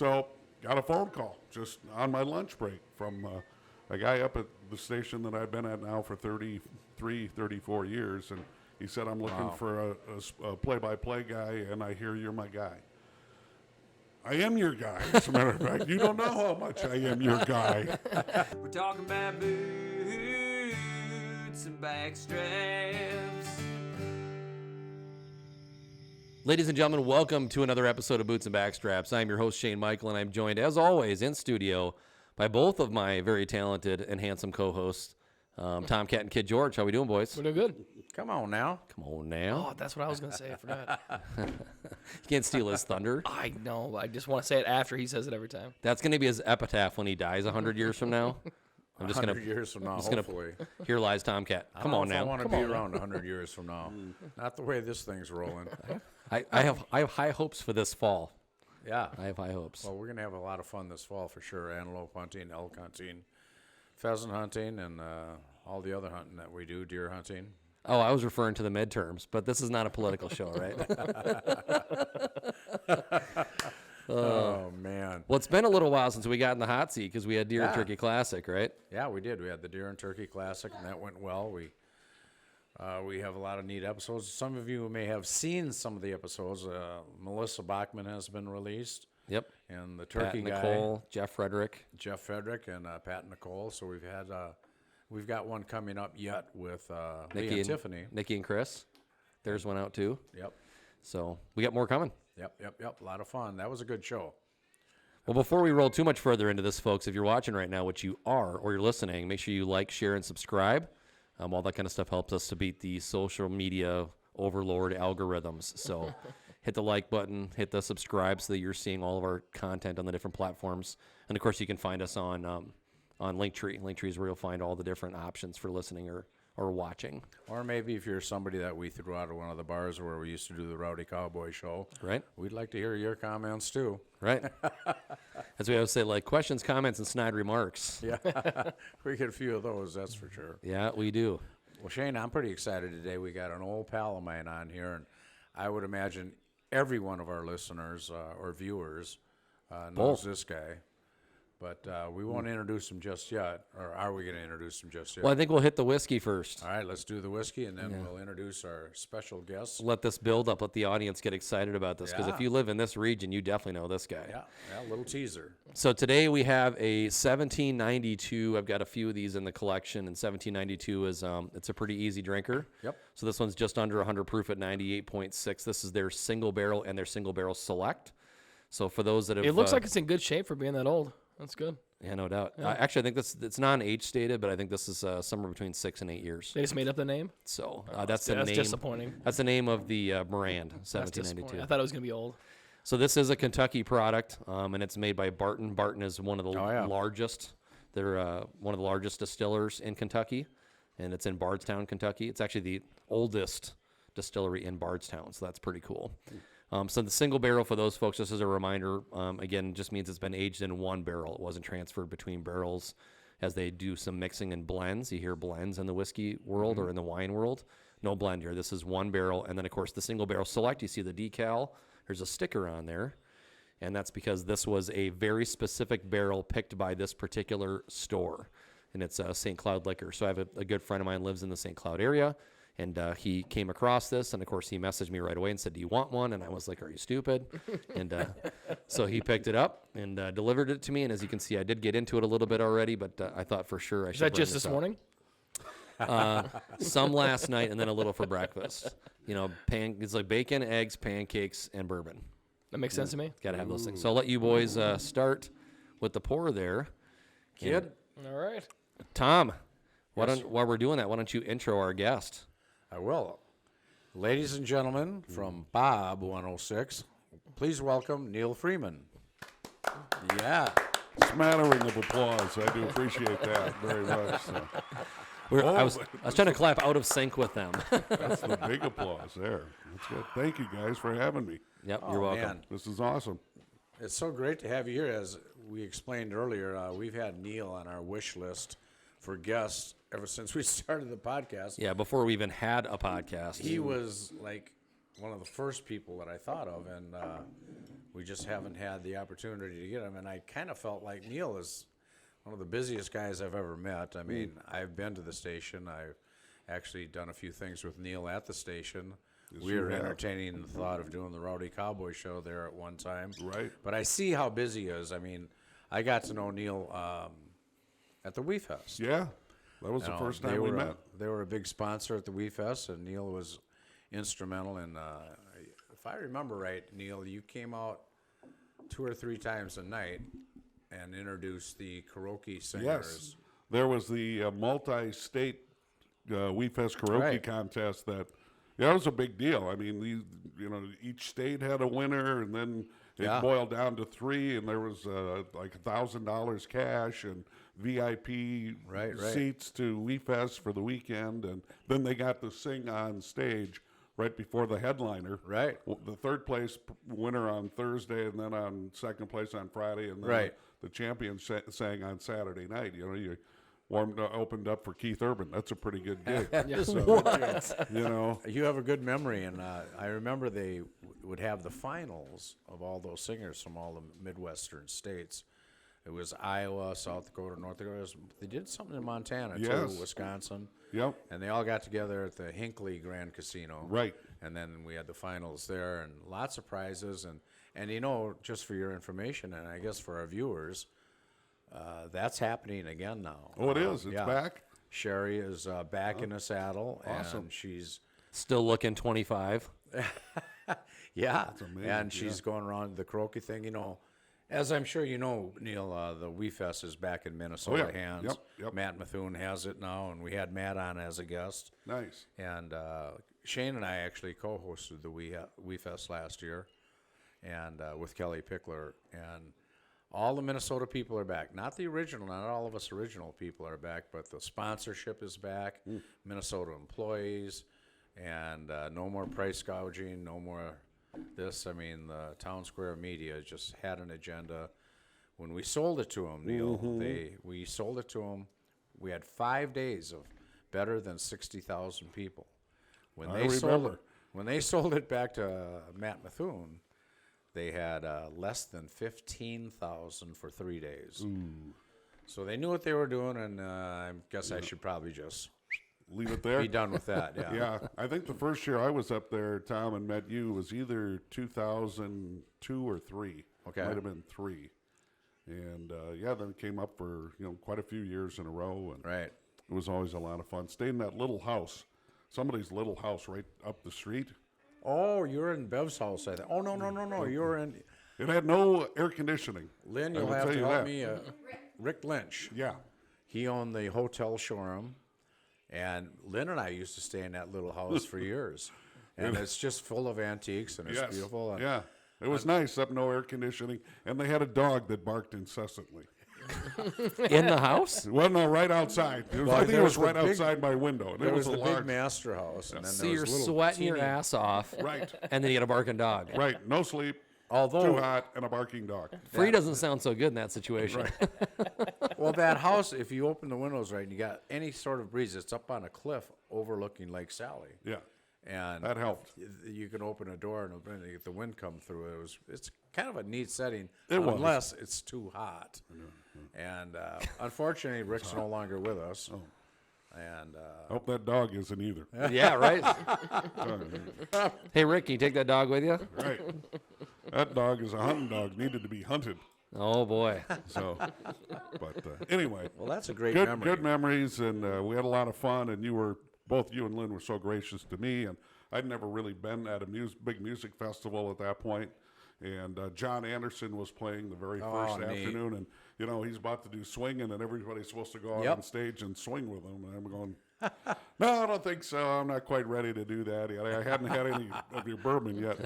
So got a phone call just on my lunch break from a guy up at the station that I've been at now for 34 years. And he said, I'm looking for a play-by-play guy, and I hear you're my guy. I am your guy, as a matter of fact. You don't know how much I am your guy. We're talking about boots and backstraps. Ladies and gentlemen, welcome to another episode of Boots and Backstraps. I'm your host, Shane Michael, and I'm joined, as always, in studio by both of my very talented and handsome co-hosts, Tomcat and Kid George. How we doing, boys? We're doing good. Come on now. Come on now. Oh, that's what I was going to say. I forgot. You can't steal his thunder. I know. I just want to say it after he says it every time. That's going to be his epitaph when he dies 100 years from now. I'm just 100 going years from now, to hopefully. Here lies Tomcat. Come on now. I want to be around 100 years from now. Not the way this thing's rolling. I have high hopes for this fall. Yeah. I have high hopes. Well, we're going to have a lot of fun this fall for sure. Antelope hunting, elk hunting, pheasant hunting, and all the other hunting that we do, deer hunting. Oh, I was referring to the midterms, but this is not a political show, right? Oh, man. Well, it's been a little while since we got in the hot seat because we had Deer and Yeah. Turkey Classic, right? Yeah, we did. We had the Deer and Turkey Classic, and that went well. We have a lot of neat episodes. Some of you may have seen some of the episodes. Melissa Bachman has been released. Yep. And the Pat turkey guy, Nicole, Jeff Frederick. Jeff Frederick, and Pat Nicole. So we've got one coming up yet with Lee and Tiffany. Nikki and Chris. There's one out too. Yep. So we got more coming. Yep. A lot of fun. That was a good show. Well, before we roll too much further into this, folks, if you're watching right now, which you are, or you're listening, make sure you like, share, and subscribe. All that kind of stuff helps us to beat the social media overlord algorithms. So hit the like button, hit the subscribe so that you're seeing all of our content on the different platforms. And, of course, you can find us on Linktree. Linktree is where you'll find all the different options for listening or watching. Or maybe if you're somebody that we threw out of one of the bars where we used to do the Rowdy Cowboy show. Right. We'd like to hear your comments, too. Right. As we always say, like questions, comments, and snide remarks. Yeah. We get a few of those, that's for sure. Yeah, we do. Well, Shane, I'm pretty excited today. We got an old pal of mine on here, and I would imagine every one of our listeners or viewers knows this guy. But we won't introduce him just yet, or are we going to introduce him just yet? Well, I think we'll hit the whiskey first. All right, let's do the whiskey, and then we'll introduce our special guest. Let this build up. Let the audience get excited about this. Because if you live in this region, you definitely know this guy. Yeah, a little teaser. So today we have a 1792. I've got a few of these in the collection, and 1792 is it's a pretty easy drinker. Yep. So this one's just under 100 proof at 98.6. This is their single barrel and their single barrel select. So for those that have, It looks like it's in good shape for being that old. That's good. Yeah, no doubt. Yeah. Actually, I think it's non-age stated, but I think this is somewhere between 6 and 8 years. They just made up the name? So that's the That's name. disappointing. That's the name of the brand, That's 1792. disappointing. I thought it was going to be old. So this is a Kentucky product, and it's made by Barton. Barton is one of the largest. They're one of the largest distillers in Kentucky, and it's in Bardstown, Kentucky. It's actually the oldest distillery in Bardstown, so that's pretty cool. So the single barrel, for those folks, just as a reminder, again, just means it's been aged in one barrel. It wasn't transferred between barrels as they do some mixing and blends. You hear blends in the whiskey world or in the wine world. No blend here. This is one barrel. And then, of course, the single barrel select, you see the decal. There's a sticker on there. And that's because this was a very specific barrel picked by this particular store. And it's St. Cloud Liquor. So I have a good friend of mine lives in the St. Cloud area. And he came across this, and, of course, he messaged me right away and said, do you want one? And I was like, are you stupid? And so he picked it up and delivered it to me. And as you can see, I did get into it a little bit already, but I thought for sure I should Is that bring just this up. morning? Some last night and then a little for breakfast. You know, it's like bacon, eggs, pancakes, and bourbon. That makes sense to me. Got to have those things. So I'll let you boys start with the pour there. Kid? All right. Tom, while we're doing that, why don't you intro our guest? I will. Ladies and gentlemen, from Bob 106, please welcome Neil Freeman. Yeah. Smattering of applause. I do appreciate that very much. So. I was trying to clap out of sync with them. That's the big applause there. That's good. Thank you guys for having me. Yep, you're welcome. Man. This is awesome. It's so great to have you here. As we explained earlier, we've had Neil on our wish list for guests ever since we started the podcast. Yeah, before we even had a podcast. He was like one of the first people that I thought of, and We just haven't had the opportunity to get him. And I kind of felt like Neil is one of the busiest guys I've ever met. I mean, I've been to the station. I've actually done a few things with Neil at the station. We were entertaining the thought of doing the Rowdy Cowboy show there at one time. Right. But I see how busy he is. I mean, I got to know Neil at the Wee Fest. Yeah, that was the first time we met. They were a big sponsor at the Wee Fest, and Neil was instrumental in, if I remember right, Neil, you came out 2 or 3 times a night and introduced the karaoke singers. Yes, there was the multi-state Wee Fest karaoke contest that, it was a big deal. I mean, each state had a winner, and then it boiled down to 3, and there was like $1,000 cash and VIP seats to Wee Fest for the weekend, and then they got to sing on stage right before the headliner. Right. The third place winner on Thursday, and then on second place on Friday, and then the champion sang on Saturday night. You opened up for Keith Urban. That's a pretty good gig. You have a good memory, and I remember they would have the finals of all those singers from all the Midwestern states. It was Iowa, South Dakota, North Dakota. They did something in Montana, too, Wisconsin. Yep. And they all got together at the Hinckley Grand Casino. Right. And then we had the finals there, and lots of prizes. And just for your information, and I guess for our viewers, that's happening again now. Oh, it is. It's back. Sherry is back in the saddle. Awesome. And she's Still looking 25. That's amazing. And she's going around the karaoke thing. As I'm sure you know, Neil, the Wee Fest is back in Minnesota hands. Yep. Matt Methune has it now, and we had Matt on as a guest. Nice. And Shane and I actually co-hosted the Wee Fest last year, and with Kelly Pickler. And all the Minnesota people are back. Not the original, not all of us original people are back, but the sponsorship is back. Minnesota employees, and no more price gouging, no more this. I mean, the Town Square media just had an agenda. When we sold it to them, Neil, we sold it to them. We had 5 days of better than 60,000 people. When they sold it back to Matt Methune, they had less than 15,000 for 3 days. So they knew what they were doing, and I guess I should probably just leave it there. Be done with that. Yeah. Yeah, I think the first year I was up there, Tom, and met you was either 2002 or 3. Okay, might have been 3. And then it came up for quite a few years in a row, and it was always a lot of fun. Stayed in that little house, somebody's little house right up the street. Oh, you're in Bev's house, I think. Oh no, you're in. It had no air conditioning. Lynn, you'll have to help me. Rick Lynch. Yeah, he owned the Hotel Shoreham. And Lynn and I used to stay in that little house for years. And it's just full of antiques, and it's beautiful. And it was nice, up no air conditioning. And they had a dog that barked incessantly. In the house? Well, no, right outside. I think it was right outside my window. And there was a the large big master house. And then So you're sweating your ass off. Right. And then you get a barking dog. Right, no sleep, although too hot, and a barking dog. Free doesn't sound so good in that situation. Well, that house, if you open the windows right and you got any sort of breeze, it's up on a cliff overlooking Lake Sally. Yeah, and that helped. You can open a door and get the wind come through. It's kind of a neat setting, was. Unless it's too hot. And unfortunately, Rick's no longer with us. Oh. And hope that dog isn't either. Yeah, right. Hey, Rick, can you take that dog with you? Right. That dog is a hunting dog, needed to be hunted. Oh, boy. So, but anyway. Well, that's a great good, memory. Good memories, and we had a lot of fun, and both you and Lynn were so gracious to me, and I'd never really been at a big music festival at that point. And John Anderson was playing the very first afternoon, and he's about to do swinging, and everybody's supposed to go out on stage and swing with him. And I'm going, no, I don't think so. I'm not quite ready to do that yet. I hadn't had any of your bourbon yet,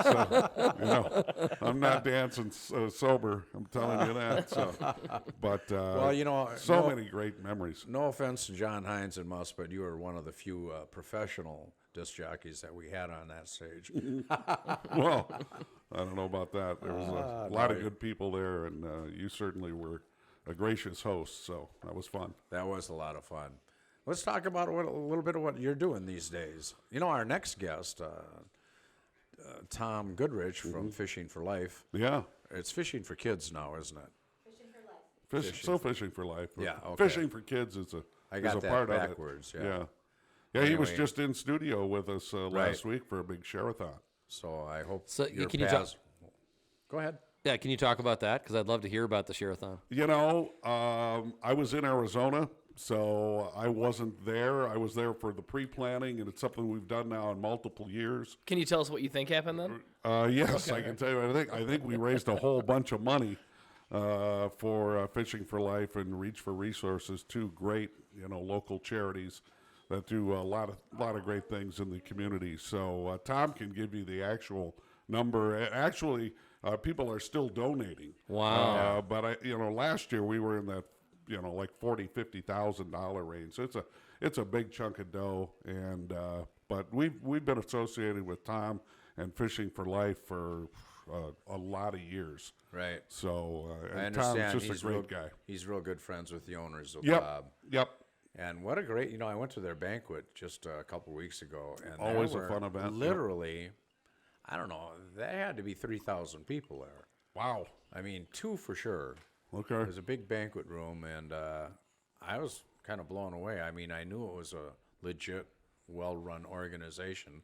so I'm not dancing sober. I'm telling you that. So, but so many great memories. No offense to John Hines and Musk, but you were one of the few professional disc jockeys that we had on that stage. Well, I don't know about that. There was a lot of good people there, and you certainly were a gracious host, so that was fun. That was a lot of fun. Let's talk about a little bit of what you're doing these days. Our next guest, Tom Goodrich from Fishing for Life. Yeah. It's Fishing for Kids now, isn't it? Fishing for life. Yeah, okay. Fishing for kids is I is got a that part backwards, of it. yeah. Yeah, he was Anyway. just in studio with us last Right. week for a big share-a-thon. So I hope So, your can you paths. Go ahead. Yeah, can you talk about that? Because I'd love to hear about the share-a-thon. You know, I was in Arizona, so I wasn't there. I was there for the pre-planning, and it's something we've done now in multiple years. Can you tell us what you think happened then? Yes, I can tell you. I think we raised a whole bunch of money for Fishing for Life and Reach for Resources, two great local charities that do a lot of great things in the community. So Tom can give you the actual number. Actually, people are still donating. Wow. But last year we were in that like $40,000-$50,000 range. So it's a big chunk of dough. And but we've been associated with Tom and Fishing for Life for a lot of years. Right. So I and understand. Tom's just He's a great real, guy. He's real good friends with the owners of Yep. Bob. Yep. And what a great, I went to their banquet just a couple weeks ago. And there Always a were fun event, yep. Literally, I don't know, there had to be 3,000 people there. Wow. I mean, 2 for sure. Okay. It was a big banquet room, and I was kind of blown away. I mean, I knew it was a legit, well-run organization.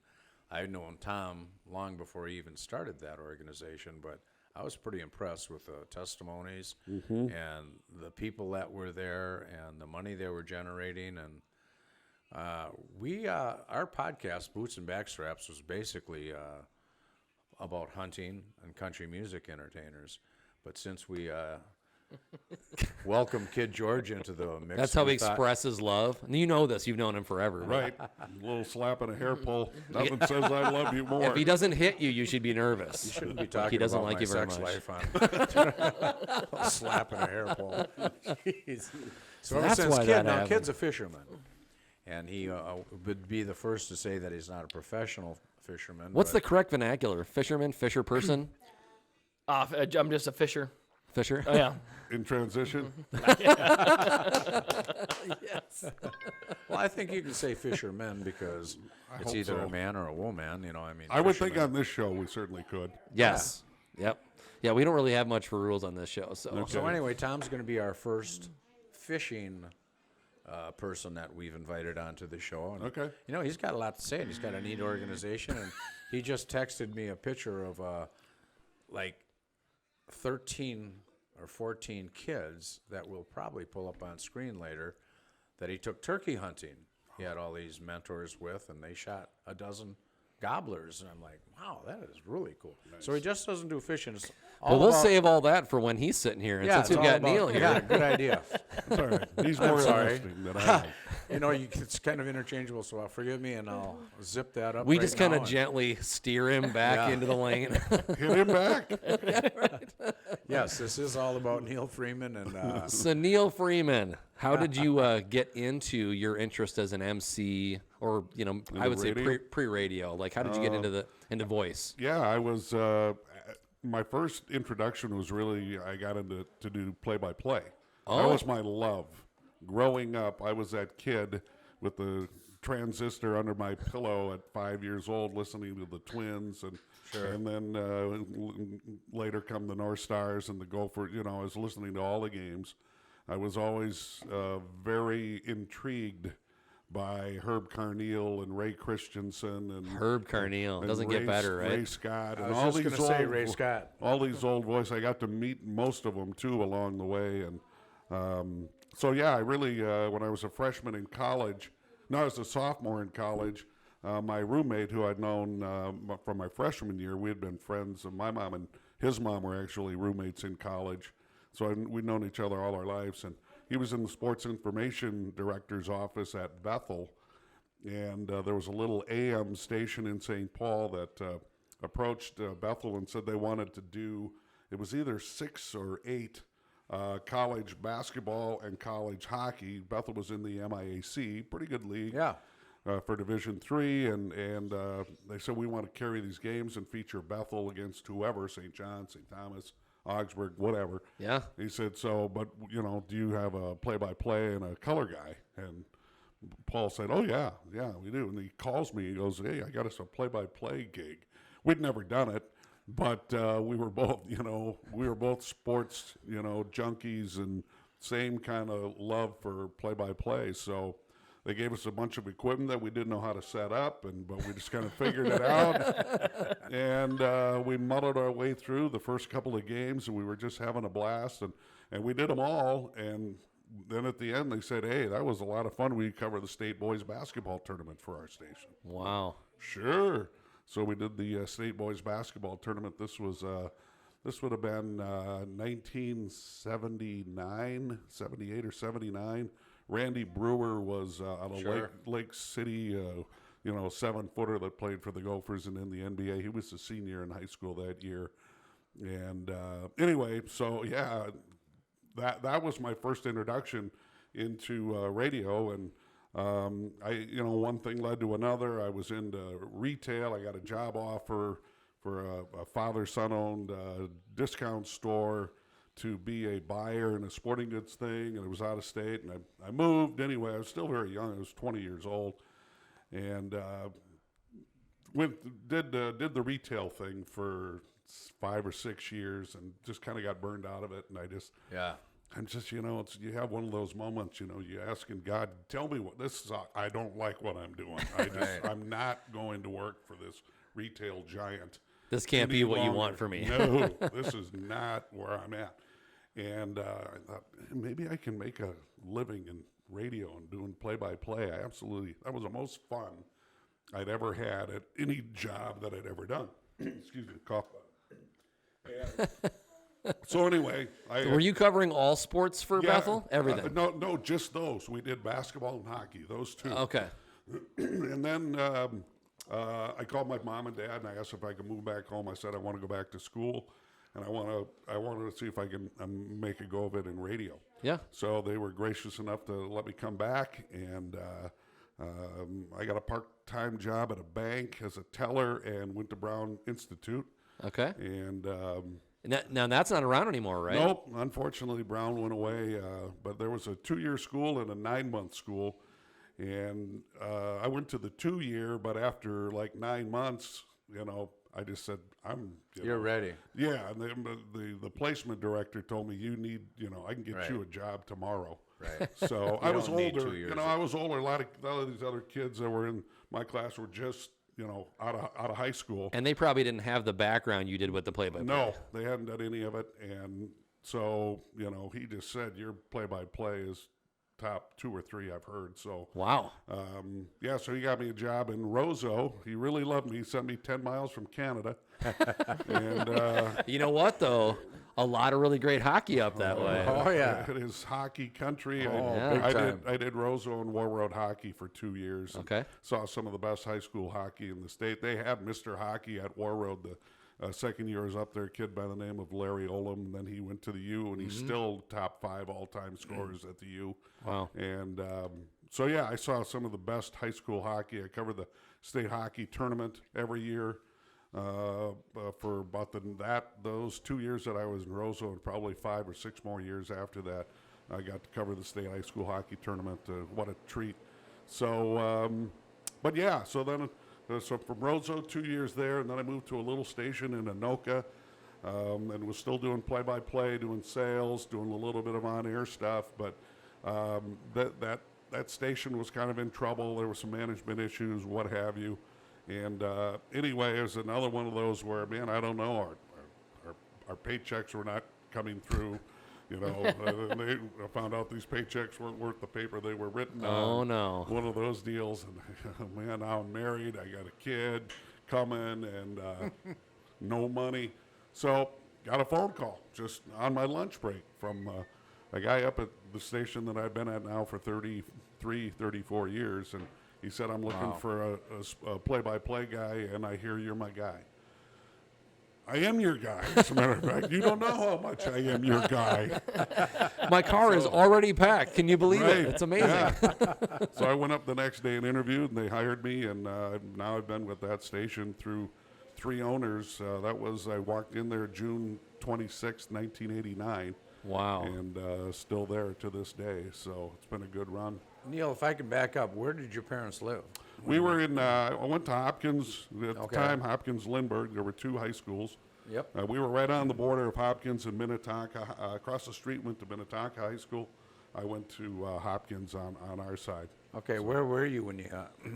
I'd known Tom long before he even started that organization, but I was pretty impressed with the testimonies and the people that were there and the money they were generating. And our podcast, Boots and Backstraps, was basically about hunting and country music entertainers. But since we welcomed Kid George into the mix, That's how he we thought- expresses love. And you know this. You've known him forever. Right. A little slap and a hair pull. Nothing says I love you more. If he doesn't hit you, you should be nervous. You shouldn't be talking He doesn't about like my you very sex much. life on a slap and a hair pull. Jeez. So ever That's since why Kid, that now happened. Kid's a fisherman, and he would be the first to say that he's not a professional fisherman. What's the but correct vernacular? Fisherman, fisher person, I'm just a fisher. fisher? Oh yeah. In transition. Well, I think you can say fishermen because it's hope either so. a man or a woman. I mean, I would think fishermen. on this show we certainly could. Yes. Yep. Yeah, we don't really have much for rules on this show. So Okay. So anyway, Tom's going to be our first fishing person that we've invited onto the show. And, Okay. he's got a lot to say, and he's got a neat organization. And he just texted me a picture of like 13 or 14 kids that we'll probably pull up on screen later that he took turkey hunting. He had all these mentors with, and they shot a dozen gobblers. And I'm like, wow, that is really cool. So he just doesn't do fishing. It's all Well, we'll about- save all that for when he's sitting here. And Yeah, since it's we've all got about- Neil here, Yeah, good idea. It's all right. He's more sorry. interesting than I am. It's kind of interchangeable, so forgive me, and I'll zip that up. we right just kind now of and- gently steer him back Yeah. into the lane. Hit him back. Yes, this is all about Neil Freeman, and So Neil Freeman, how did you get into your interest as an MC, or I would say radio? pre-radio? Like, how did you get into voice? Yeah, I was. My first introduction was really I got into to do play-by-play. That Oh. was my love. Growing up, I was that kid with the transistor under my pillow at 5 years old, listening to the Twins, and then later come the North Stars and the Gophers. I was listening to all the games. I was always very intrigued by Herb Carneal and Ray Christensen and Herb Carneal and doesn't get better, right? Ray Scott and was all just these gonna say old Ray Scott. all these old voices. I got to meet most of them too along the way, and so yeah, I really when I was a freshman in college, no, I was a sophomore in college. My roommate, who I'd known from my freshman year, we had been friends. And my mom and his mom were actually roommates in college, so we'd known each other all our lives. And he was in the sports information director's office at Bethel, and there was a little AM station in St. Paul that approached Bethel and said they wanted to do, it was either 6 or 8 college basketball and college hockey. Bethel was in the MIAC, pretty good league. Yeah. For Division III, and they said we want to carry these games and feature Bethel against whoever, St. John, St. Thomas, Augsburg, whatever. Yeah. He said, so, but, do you have a play-by-play and a color guy? And Paul said, oh, yeah, we do. And he calls me. He goes, hey, I got us a play-by-play gig. we'd never done it, but we were both, sports, junkies and same kind of love for play-by-play. So they gave us a bunch of equipment that we didn't know how to set up, but we just kind of figured it out. And we muddled our way through the first couple of games, and we were just having a blast. And we did them all. And then at the end, they said, hey, that was a lot of fun. We covered the state boys basketball tournament for our station. Wow. Sure. So we did the state boys basketball tournament. This would have been 1979, 78 or 79. Randy Brewer was out of Lake City, 7-footer that played for the Gophers and in the NBA. He was a senior in high school that year. And anyway, so yeah, that was my first introduction into radio. And one thing led to another. I was into retail. I got a job offer for a father-son owned discount store to be a buyer in a sporting goods thing, and it was out of state, and I moved anyway. I was still very young. I was 20 years old, and did the retail thing for 5 or 6 years, and just kind of got burned out of it. And I'm just, you have one of those moments, you asking God, tell me what this is. I don't like what I'm doing. I'm not going to work for this retail giant. This can't be what you want for me. No, this is not where I'm at. And I thought, maybe I can make a living in radio and doing play-by-play. That was the most fun I'd ever had at any job that I'd ever done. Excuse me, cough button. So anyway. Were you covering all sports for Bethel? Everything? No, just those. We did basketball and hockey, those two. Okay. And then I called my mom and dad, and I asked if I could move back home. I said I want to go back to school, and I wanted to see if I can make a go of it in radio. Yeah. So they were gracious enough to let me come back, and I got a part-time job at a bank as a teller and went to Brown Institute. Okay. And now that's not around anymore, right? Nope. Unfortunately, Brown went away, but there was a 2-year school and a 9-month school. And I went to the 2-year, but after like 9 months, I just said, You're ready. Yeah, and the placement director told me, I can get you a job tomorrow. Right. So I was don't need older. 2 years. I was older. A lot of these other kids that were in my class were just, out of high school. And they probably didn't have the background you did with the play-by-play. No, they hadn't done any of it. And so, he just said, your play-by-play is top 2 or 3 I've heard. So wow. So he got me a job in Roseau. He really loved me. He sent me 10 miles from Canada. And you know what though? A lot of really great hockey up that way. Oh yeah, it is hockey country. big time. I did Roseau and War Road hockey for 2 years. Okay. Saw some of the best high school hockey in the state. They had Mr. Hockey at War Road. The second year was up there, a kid by the name of Larry Olam. And then he went to the U, and he's still top 5 all-time scorers at the U. Wow. And I saw some of the best high school hockey. I covered the state hockey tournament every year for about those 2 years that I was in Roseau, and probably 5 or 6 more years after that. I got to cover the state high school hockey tournament. What a treat. So, so from Roseau, 2 years there, and then I moved to a little station in Anoka, and was still doing play-by-play, doing sales, doing a little bit of on-air stuff. But that station was kind of in trouble. There were some management issues, what have you. And anyway, it was another one of those where, man, I don't know, our paychecks were not coming through. They found out these paychecks weren't worth the paper they were written on. Oh, no. One of those deals. And man, now I'm married. I got a kid coming and no money. So got a phone call just on my lunch break from a guy up at the station that I've been at now for 34 years. And he said, I'm looking for a play-by-play guy, and I hear you're my guy. I am your guy, as a matter of fact. You don't know how much I am your guy. My car is already packed. Can you believe Right. it? It's amazing. Yeah. So I went up the next day and interviewed, and they hired me, and now I've been with that station through 3 owners. I walked in there June 26, 1989. Wow. And still there to this day. So it's been a good run. Neil, if I can back up, where did your parents live? We were in, I went to Hopkins, at Okay. the time, Hopkins Lindbergh. There were 2 high schools. Yep. We were right on the border of Hopkins and Minnetonka. Across the street went to Minnetonka High School. I went to Hopkins on our side. Okay, where were you when you,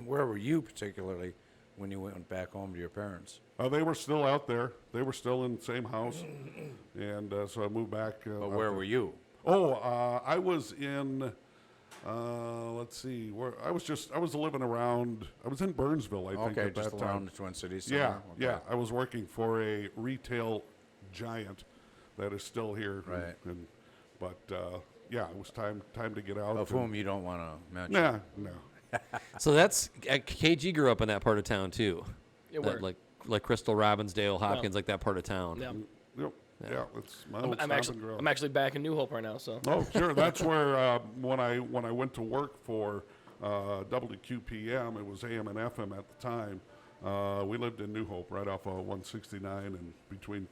where were you particularly when you went back home to your parents? They were still out there. They were still in the same house. And so I moved back. But where were you? Oh, I was in, let's see, where I was living around, I was in Burnsville, I think, Okay, at just that around time. the Twin Cities. Yeah, somewhere? Okay. yeah. I was working for a retail giant that is still here. Right. But yeah, it was time to get out. Of whom you don't want to mention. Nah, no. So that's KG grew up in that part of town too. Yeah, That, where? like Crystal, Robbinsdale, Hopkins, like that part of town. Yeah. Yep. Yeah, it's my old I'm stop and grow. actually back in New Hope right now, so. Oh, sure. That's where when I went to work for WQPM, it was AM and FM at the time. We lived in New Hope, right off of 169 and between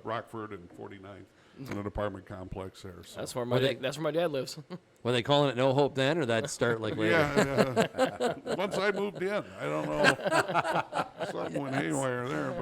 Rockford and 49th, in an apartment complex there. So. That's where my dad lives. Were they calling it No Hope then, or that start like later? Yeah. Once I moved in, I don't know. Something went haywire there,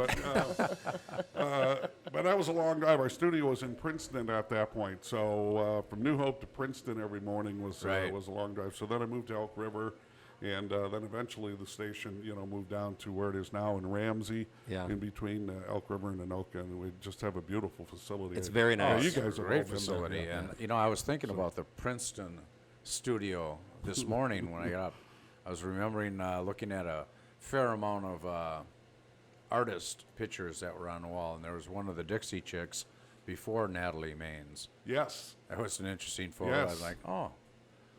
but that was a long drive. Our studio was in Princeton at that point, so from New Hope to Princeton every morning was Right. was a long drive. So then I moved to Elk River, and then eventually the station, moved down to where it is now in Ramsey, Yeah. in between Elk River and Anoka, and we just have a beautiful facility. It's very Yeah, nice. you guys have all Great been there, facility. yeah. And, I was thinking about the Princeton studio this morning when I got up. I was remembering looking at a fair amount of artist pictures that were on the wall, and there was one of the Dixie Chicks before Natalie Maines. Yes. That was an interesting photo. I was Yes. like, oh,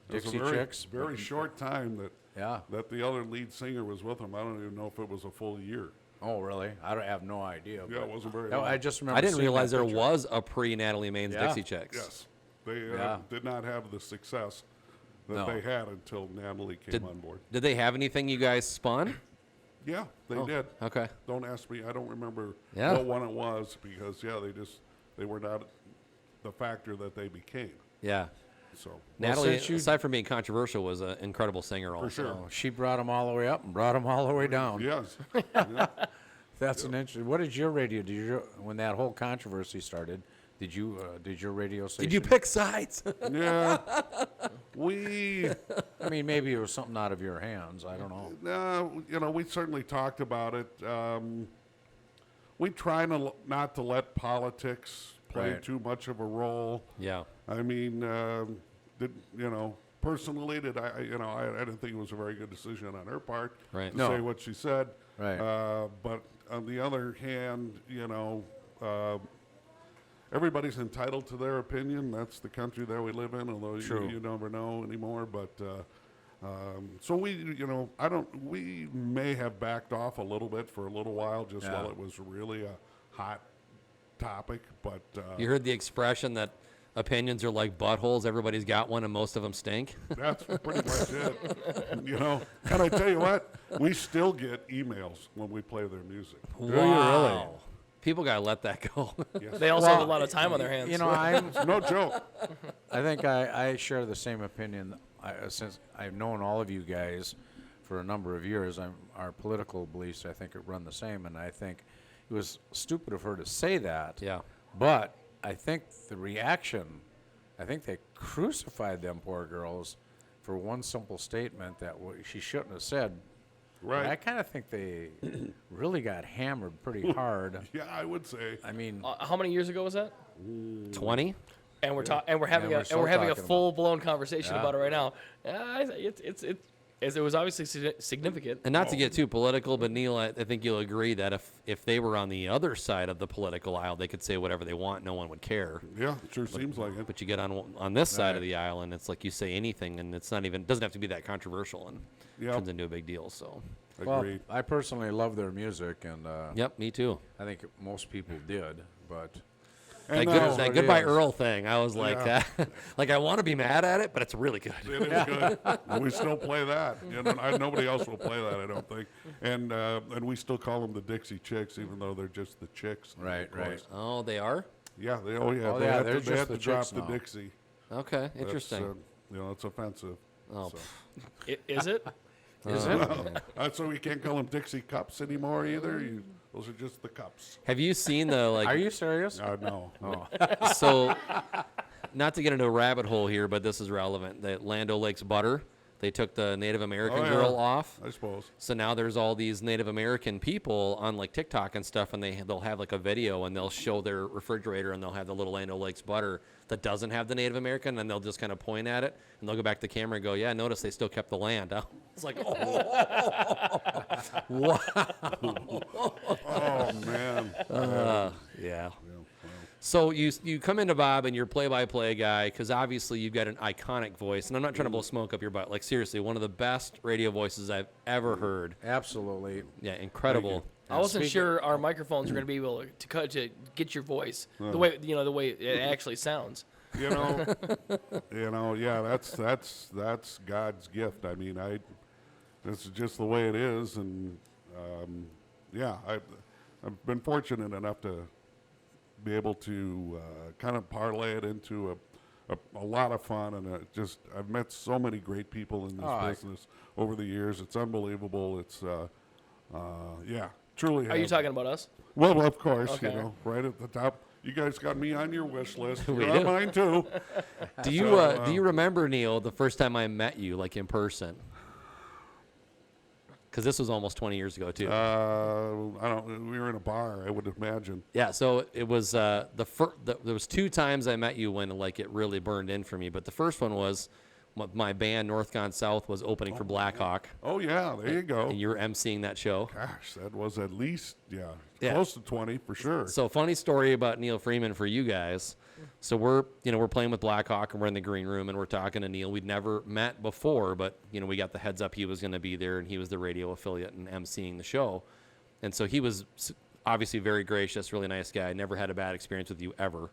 It was Dixie a very, Chicks. very short time Yeah. that the other lead singer was with him. I don't even know if it was a full year. Oh, really? I have no idea. Yeah, but- it wasn't very No, long. I just remember I didn't seeing that realize there picture. was a pre-Natalie Maines Yeah. Dixie Chicks. Yes. They Yeah. did not have the success that No. they had until Natalie came on board. Did they have anything you guys spun? Yeah, they did. Okay. Don't ask me. I don't remember Yeah. what one it was because, they were not the factor that they became. Yeah. So, Natalie, since you- aside from being controversial, was an incredible singer also. for sure. Oh, she brought them all the way up and brought them all the way down. Yes. Yeah. That's an interesting. What did your radio? When that whole controversy started? Did your radio station? Did you pick sides? Yeah. We, I mean, maybe it was something out of your hands. I don't know. we certainly talked about it. We try not to let politics play Right. too much of a role. Yeah. I mean, personally, I didn't think it was a very good decision on her part Right. to No. say what she said. Right. But on the other hand, everybody's entitled to their opinion. That's the country that we live in, although True. you never know anymore. But so we may have backed off a little bit for a little while just Yeah. while it was really a hot topic. But You heard the expression that opinions are like buttholes. Everybody's got one, and most of them stink. that's pretty much it. And I tell you what, we still get emails when we play their music. Wow. People gotta let that go. Yes. They also have a lot of time on their hands. I'm. No joke. I think I share the same opinion. Since I've known all of you guys for a number of years, our political beliefs, I think, run the same. And I think it was stupid of her to say that. Yeah. But I think the reaction, I think they crucified them poor girls for one simple statement that she shouldn't have said. Right. I kind of think they really got hammered pretty hard. Yeah, I would say. I mean, How many years ago was that? 20? And we're having we're a still talking about it. full blown conversation Yeah. about it right now. It was obviously significant. And not to get too political, but Neil, I think you'll agree that if they were on the other side of the political aisle, they could say whatever they want. No one would care. Yeah, it sure seems like it. But you get on this side of Right. the aisle, and it's like you say anything, and it's not even doesn't have to be that controversial, and Yep. turns into a big deal. So, well, Agreed. I personally love their music, and yep, me too. I think most people did. But And, That what it Goodbye is. Earl thing, I was like, Yeah. like I want to be mad at it, but it's really good. it is good. And we still play that. Nobody else will play that, I don't think. And we still call them the Dixie Chicks, even though they're just the Chicks. Right, of course. right. Oh, they are? Yeah, Oh, they yeah, had they're to, they just had the to drop Chicks the now. Dixie. Okay, That's, interesting. it's offensive. Oh, So. Is it? Is it? So we can't call them Dixie cups anymore either. Those are just the cups. have you seen the like? Are you serious? No. So, not to get into a rabbit hole here, but this is relevant. The Land O'Lakes butter, they took the Native American Oh, yeah. girl off. I suppose. So now there's all these Native American people on like TikTok and stuff, and they'll have like a video and they'll show their refrigerator and they'll have the little Land O'Lakes butter that doesn't have the Native American, and they'll just kind of point at it and they'll go back to the camera and go, "Yeah, notice they still kept the land." It's like, wow. Oh man. Yeah. So you come into Bob and you're play-by-play guy because obviously you've got an iconic voice, and I'm not trying to blow smoke up your butt. Like seriously, one of the best radio voices I've ever heard. Absolutely. Yeah, incredible. I wasn't sure our microphones were going to be able to get your voice the way the way it actually sounds. Yeah, that's God's gift. I mean, this is just the way it is, and I've been fortunate enough to be able to kind of parlay it into a lot of fun, and I've met so many great people in this business over the years. It's unbelievable. It's truly. Are you talking about us? Well, of course, Okay. right at the top. You guys got me on your wish list. We You're on do. mine too. Do you remember, Neil, the first time I met you, like in person? Because this was almost 20 years ago too. I don't. We were in a bar, I would imagine. Yeah, so it was there was 2 times I met you when like it really burned in for me. But the first one was my band North Gone South was opening for Blackhawk, Oh yeah, there you go. and you were emceeing that show. Gosh, that was at least Yeah. close to 20 for sure. So funny story about Neil Freeman for you guys. So we're playing with Blackhawk and we're in the green room and we're talking to Neil. We'd never met before, but we got the heads up he was going to be there, and he was the radio affiliate and emceeing the show. And so he was obviously very gracious, really nice guy. Never had a bad experience with you ever.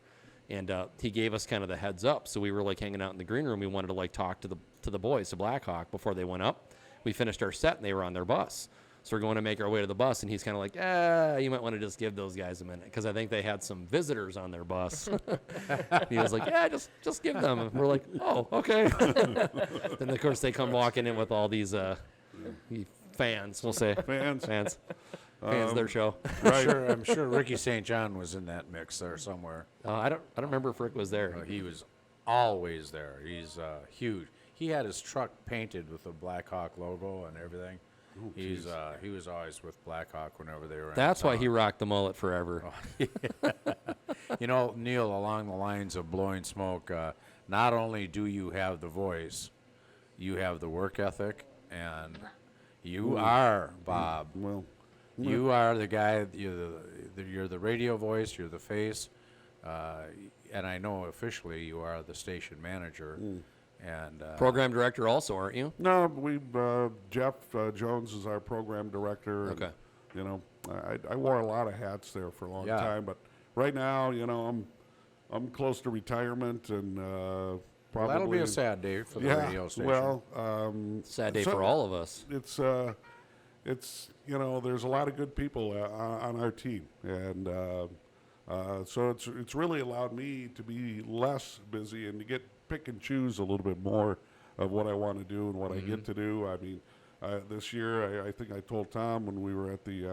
And he gave us kind of the heads up. So we were like hanging out in the green room. We wanted to like talk to the boys, to Blackhawk, before they went up. We finished our set and they were on their bus. So we're going to make our way to the bus, and he's kind of like, you might want to just give those guys a minute, because I think they had some visitors on their bus. He was like, just give them. And we're like, oh, okay. Then, of course, they come walking in with all these fans, we'll say. Fans of their show. I'm sure Ricky St. John was in that mix there somewhere. I don't remember if Rick was there. He was always there. He's huge. He had his truck painted with the Blackhawk logo and everything. Oh, He was always with Blackhawk whenever they were. That's why he rocked the mullet forever. Neil, along the lines of blowing smoke, not only do you have the voice, you have the work ethic, and you are, Bob. Well, You are the guy. You're the radio voice. You're the face, and I know officially you are the station manager. And Program director also, aren't you? no, Jeff Jones is our program director. Okay. And, I wore a lot of hats there for a long time, but right now, I'm close to retirement, and probably that'll be a sad day for the radio station. Well, Sad day for all of us. it's there's a lot of good people on our team, and so it's really allowed me to be less busy and to pick and choose a little bit more of what I want to do and what I get to do. I mean, this year I think I told Tom when we were at the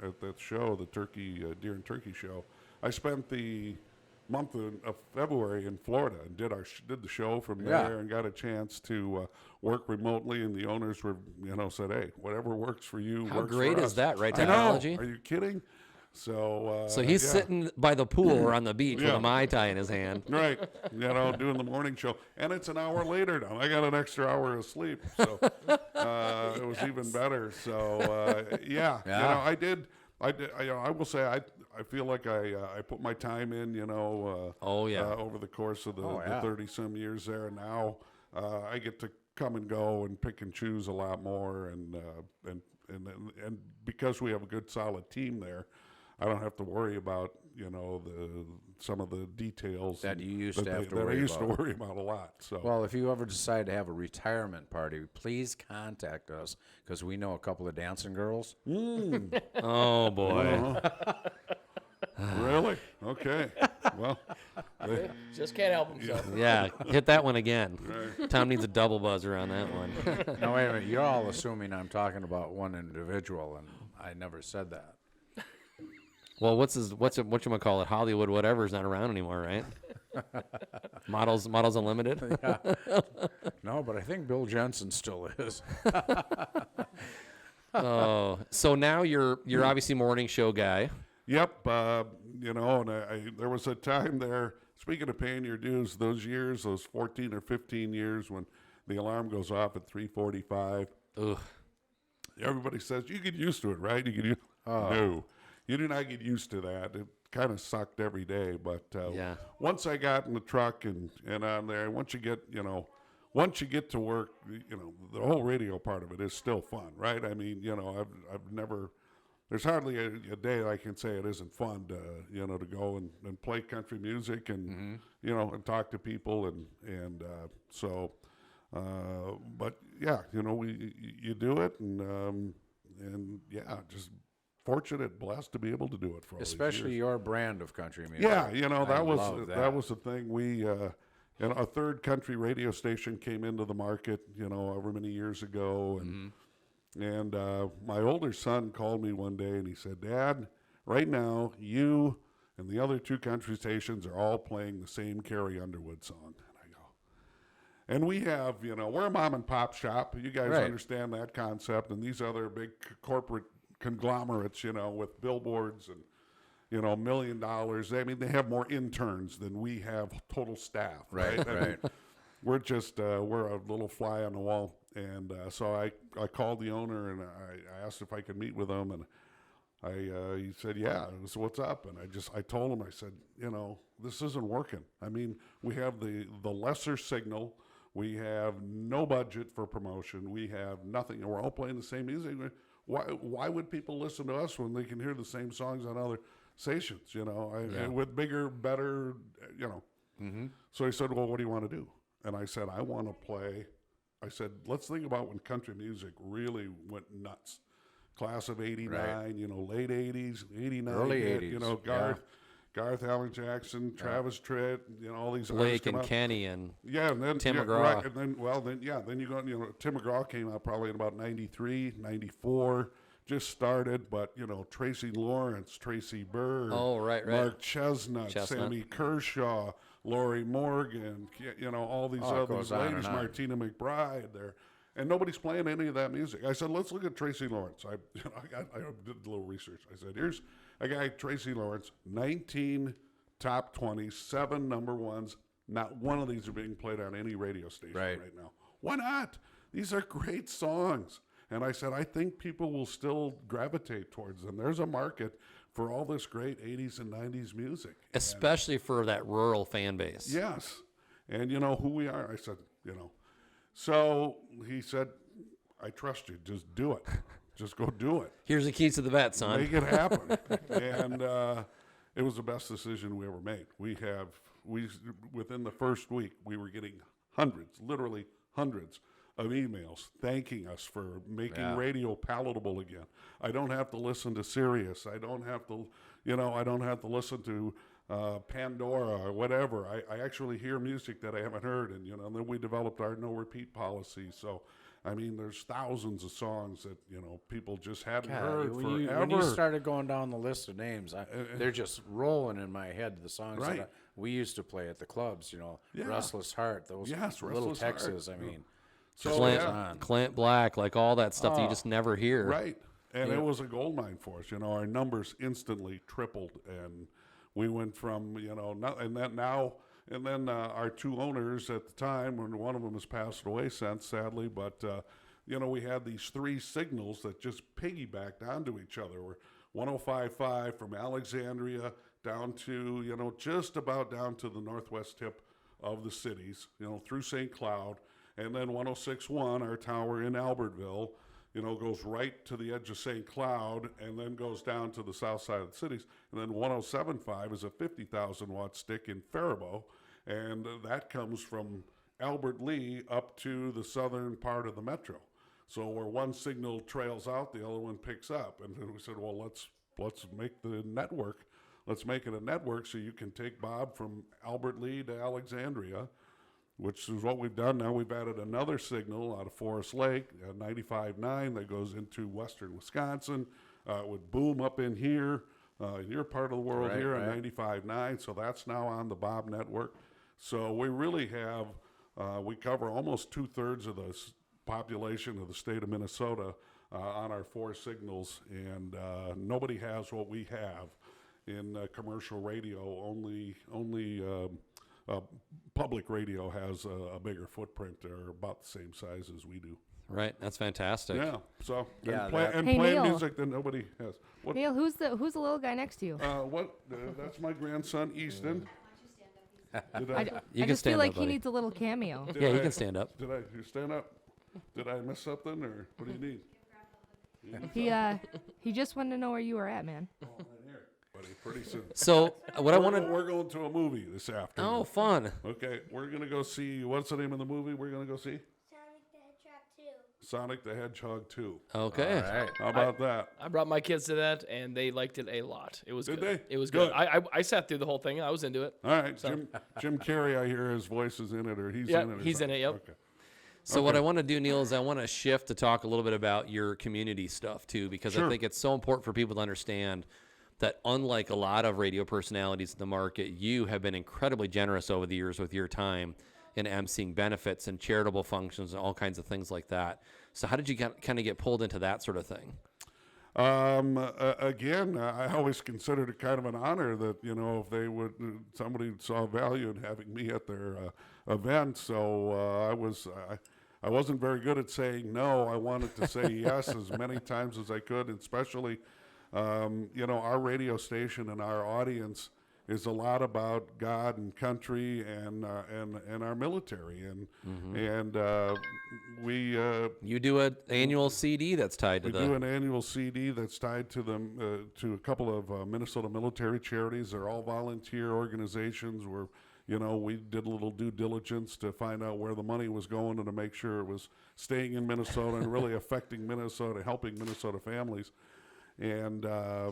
at that show, the Deer and Turkey show, I spent the month of February in Florida and did the show from there, and got a chance to work remotely, and the owners were said, hey, whatever works for you. How works great for is us. that, right? I know. Technology. Are you kidding? So He's yeah. sitting by the pool or on the beach with Yeah. a Mai Tai in his hand. Right, doing the morning show, and it's an hour later now. I got an extra hour of sleep, so it was even better. So I did. I will say I feel like I put my time in. Over the course of the 30-some years there, and now I get to come and go and pick and choose a lot more, and because we have a good solid team there, I don't have to worry about some of the details That you used to have to that I worry used about. to worry about a lot. So Well, if you ever decide to have a retirement party, please contact us, because we know a couple of dancing girls. Oh boy. Really? Okay. Well, Just can't help himself. Yeah, hit that one again. Tom needs a double buzzer on that one. No, wait a minute. You're all assuming I'm talking about one individual, and I never said that. Well, what you gonna call it? Hollywood, whatever, is not around anymore, right? Models Unlimited. Yeah. No, but I think Bill Jensen still is. Oh, so now you're obviously morning show guy. Yep. And there was a time there, speaking of paying your dues, those 14 or 15 years when the alarm goes off at 3:45. Ugh. Everybody says, you get used to it, right? No, you do not get used to that. It kind of sucked every day. But Yeah. once I got in the truck and on there, once you get to work, the whole radio part of it is still fun, right? I mean, I've never, there's hardly a day I can say it isn't fun to go and play country music and, and talk to people. But yeah, you do it and yeah, just fortunate, blessed to be able to do it for all these Especially years. your brand of country music. Yeah, I love that was the thing. We a third country radio station came into the market, however many years ago, and my older son called me one day and he said, "Dad, right now you and the other two country stations are all playing the same Carrie Underwood song." And I go, and we have, we're a mom and pop shop. You guys Right. understand that concept, and these other big corporate conglomerates, with billboards and $1 million. I mean, they have more interns than we have total staff, right? I mean, we're just we're a little fly on the wall. And so I called the owner and I asked if I could meet with him, and he said, "Yeah." So what's up? And I told him, I said, this isn't working. I mean, we have the lesser signal. We have no budget for promotion. We have nothing, and we're all playing the same music. Why would people listen to us when they can hear the same songs on other stations, with bigger, better, So he said, "Well, what do you want to do?" And I said, "I want to play." I said, "Let's think about when country music really went nuts. Class of '89, Right. Late '80s, '89, Early 80s, Garth Allen Jackson, Travis Tritt, all these Blake artists come and out. Kenny and Yeah, and then Tim McGraw. right, and then you go, Tim McGraw came out probably in about 93, 94, just started, but Tracy Lawrence, Tracy Byrd, Oh, right. Mark Chestnut, Sammy Kershaw, Lori Morgan, all these it other goes on ladies, and on. Martina McBride there. And nobody's playing any of that music. I said, let's look at Tracy Lawrence. I did a little research. I said, here's a guy, Tracy Lawrence, 19 top 20s, 7 number ones. Not one of these are being played on any radio station right now. Why not? These are great songs. And I said, I think people will still gravitate towards them. There's a market for all this great 80s and 90s music. especially for that rural fan base. Yes. And you know who we are? I said, So he said, I trust you. Just do it. Just go do it. Here's the keys to the vet, son. Make it happen. And it was the best decision we ever made. Within the first week, we were getting literally hundreds of emails thanking us for making radio palatable again. I don't have to listen to Sirius. I don't have to, I don't have to listen to Pandora or whatever. I actually hear music that I haven't heard, and then we developed our no repeat policy. So, I mean, there's thousands of songs that people just hadn't heard forever. When you started going down the list of names, they're just rolling in my head. The songs that we used to play at the clubs, Restless Heart, those Little Restless Heart. Texas. I mean, So Clint Black, like all that stuff that you just never hear. Right. And it was a gold mine for us. Our numbers instantly tripled, and we went from, and then our two owners at the time, when one of them has passed away since, sadly, but, we had these 3 signals that just piggybacked onto each other. We're 105.5 from Alexandria down to, just about down to the northwest tip of the cities, through St. Cloud. And then 106.1, our tower in Albertville, goes right to the edge of St. Cloud and then goes down to the south side of the cities. And then 107.5 is a 50,000 watt stick in Faribault, and that comes from Albert Lee up to the southern part of the metro. So where one signal trails out, the other one picks up. And then we said, well, let's make the network let's make it a network so you can take Bob from Albert Lee to Alexandria, which is what we've done. Now we've added another signal out of Forest Lake, 95.9, that goes into western Wisconsin. It would boom up in here, in your part of the world Right, here, right. on 95.9, so that's now on the Bob network. So we really have, we cover almost 2/3 of the population of the state of Minnesota on our 4 signals, and nobody has what we have in commercial radio. Only public radio has a bigger footprint. They're about the same size as we do. Right. That's fantastic. Yeah. So Yeah, and Hey, playing Neil. music that nobody has. What? Neil, who's the little guy next to you? That's my grandson Easton. Did I I, can just feel stand like up, he buddy. needs a little cameo. Yeah, you can stand up. Did I you stand up? Did I miss something, or what do you need? He just wanted to know where you were at, man. Oh, right here, buddy. Pretty soon. So what I wanted. We're going to a movie this afternoon. Oh, fun. Okay, we're gonna go see. What's the name of the movie we're gonna go see? Sonic the Hedgehog 2. Okay. All right. How about that? I brought my kids to that, and they liked it a lot. It was Did good. they? It was Good. good. I sat through the whole thing. I was into it. All right, Jim Carrey. I hear his voice is in it, or he's Yeah, in it. or he's in something. it, yep. Okay. So what I want to do, Neil, is I want to shift to talk a little bit about your community stuff too, because I Sure. think it's so important for people to understand that unlike a lot of radio personalities in the market, you have been incredibly generous over the years with your time in emceeing benefits and charitable functions and all kinds of things like that. So how did you kind of get pulled into that sort of thing? Again, I always considered it kind of an honor that, if they would, somebody saw value in having me at their event. So I wasn't very good at saying no. I wanted to say yes as many times as I could, and especially, our radio station and our audience is a lot about God and country and our military, and we You do an annual CD that's tied to we the. do an annual CD that's tied to them to a couple of Minnesota military charities. They're all volunteer organizations. Where we did a little due diligence to find out where the money was going and to make sure it was staying in Minnesota and really affecting Minnesota, helping Minnesota families. And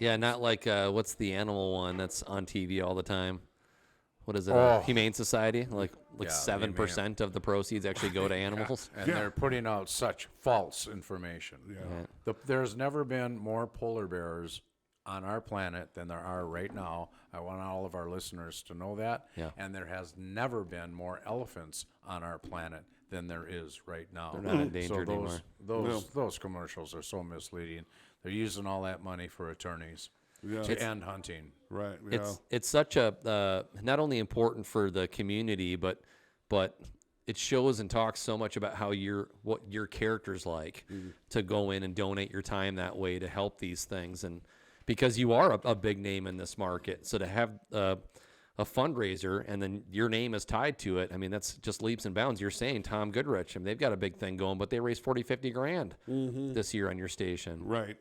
Yeah, not like what's the animal one that's on TV all the time? What is it? Oh. Humane Society? Like Yeah, 7% of the proceeds actually go to animals. And they're putting out such false information. yeah. There's never been more polar bears on our planet than there are right now. I want all of our listeners to know that. Yeah. And there has never been more elephants on our planet than there is right now. They're not endangered anymore. Those commercials are so misleading. They're using all that money for attorneys to end hunting. Right. Yeah. It's such a not only important for the community, but it shows and talks so much about how what your character's like to go in and donate your time that way to help these things, and because you are a big name in this market, so to have a fundraiser and then your name is tied to it, I mean, that's just leaps and bounds. You're saying Tom Goodrich, and they've got a big thing going, but they raised $40,000-50,000 this year on your station. Right,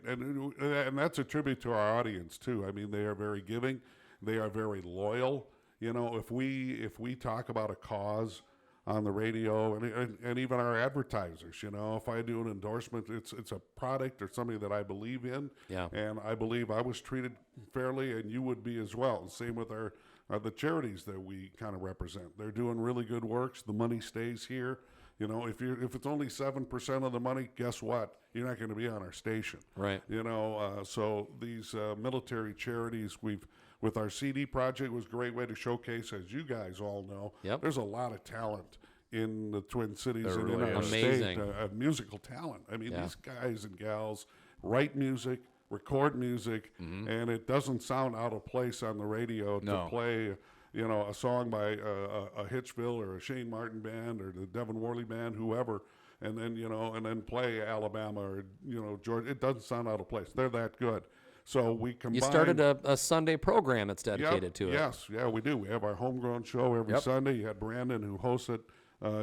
and that's a tribute to our audience too. I mean, they are very giving, they are very loyal. If we talk about a cause on the radio, and even our advertisers, if I do an endorsement, it's a product or something that I believe in, Yeah. and I believe I was treated fairly, and you would be as well. Same with our the charities that we kind of represent. They're doing really good works. The money stays here. If it's only 7% of the money, guess what? You're not going to be on our station. Right. So these military charities, with our CD project, was a great way to showcase, as you guys all know. Yep. There's a lot of talent in the Twin Cities There and really in our is. Amazing. state, musical talent. I mean, Yeah. these guys and gals write music, record music, and it doesn't sound out of place on the radio No. to play, a song by a Hitchville or a Shane Martin band or the Devin Worley band, whoever, and then play Alabama or Georgia. It doesn't sound out of place. They're that good. So we combine. You started a Sunday program that's dedicated to it. Yes, yeah, we do. We have our homegrown show every Yep. Sunday. You had Brandon who hosts it.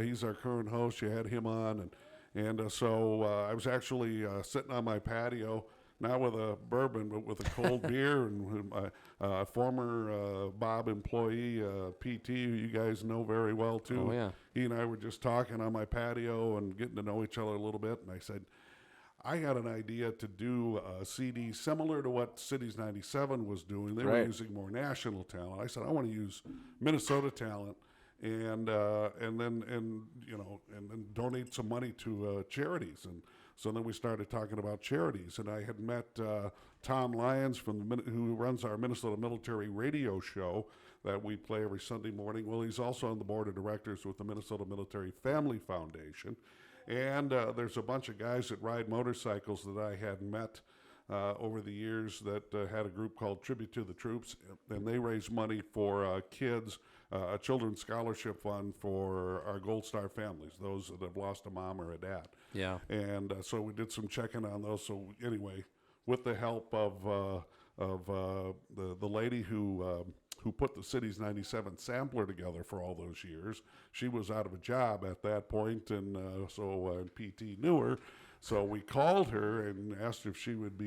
He's our current host. You had him on, and so I was actually sitting on my patio, not with a bourbon, but with a cold beer, and my former Bob employee, PT, who you guys know very well too. Oh, yeah. He and I were just talking on my patio and getting to know each other a little bit, and I said, I had an idea to do a CD similar to what Cities 97 was doing. They were Right. using more national talent. I said, I want to use Minnesota talent and then donate some money to charities. And so then we started talking about charities. And I had met Tom Lyons who runs our Minnesota Military Radio Show that we play every Sunday morning. Well, he's also on the board of directors with the Minnesota Military Family Foundation. And there's a bunch of guys that ride motorcycles that I had met over the years that had a group called Tribute to the Troops, and they raise money for kids, a children's scholarship fund for our Gold Star families, those that have lost a mom or a dad. Yeah. And so we did some checking on those. So anyway, with the help of the lady who put the Cities 97 sampler together for all those years. She was out of a job at that point, and so PT knew her. So we called her and asked if she would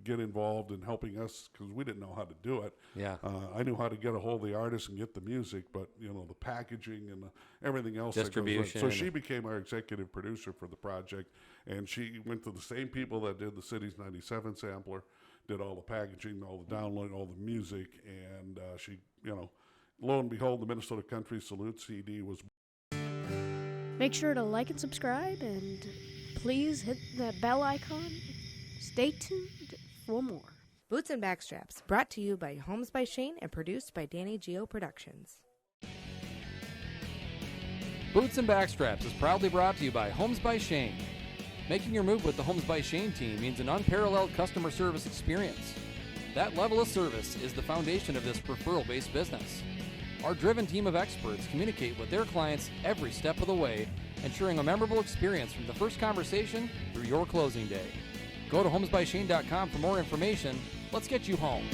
get involved in helping us, because we didn't know how to do it. Yeah. I knew how to get a hold of the artist and get the music, but the packaging and everything else that goes with it. Distribution. So she became our executive producer for the project, and she went to the same people that did the Cities 97 sampler, did all the packaging, all the downloading, all the music, and she, lo and behold, the Minnesota Country Salute CD was. Make sure to like and subscribe, and please hit that bell icon. Stay tuned for more. Boots and Backstraps, brought to you by Homes by Shane and produced by Danny Geo Productions. Boots and Backstraps is proudly brought to you by Homes by Shane. Making your move with the Homes by Shane team means an unparalleled customer service experience. That level of service is the foundation of this referral-based business. Our driven team of experts communicate with their clients every step of the way, ensuring a memorable experience from the first conversation through your closing day. Go to homesbyshane.com for more information. Let's get you home.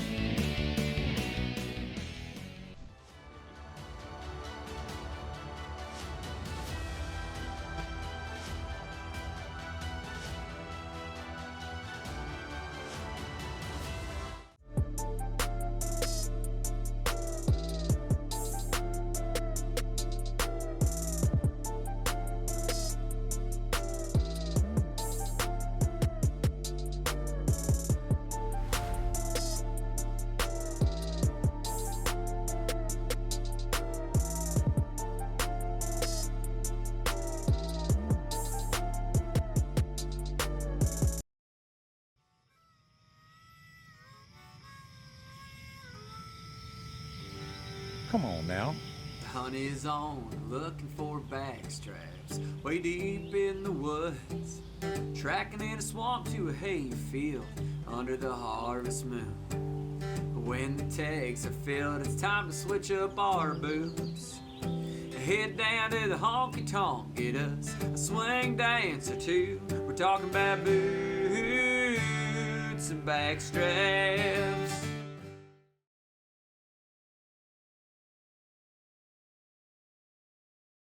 Come on now. The hunt is on, looking for backstraps, way deep in the woods, tracking in a swamp to a hay field under the harvest moon. When the tags are filled, it's time to switch up our boots. Head down to the honky tonk, get us a swing dance or two. We're talking about boots and backstraps.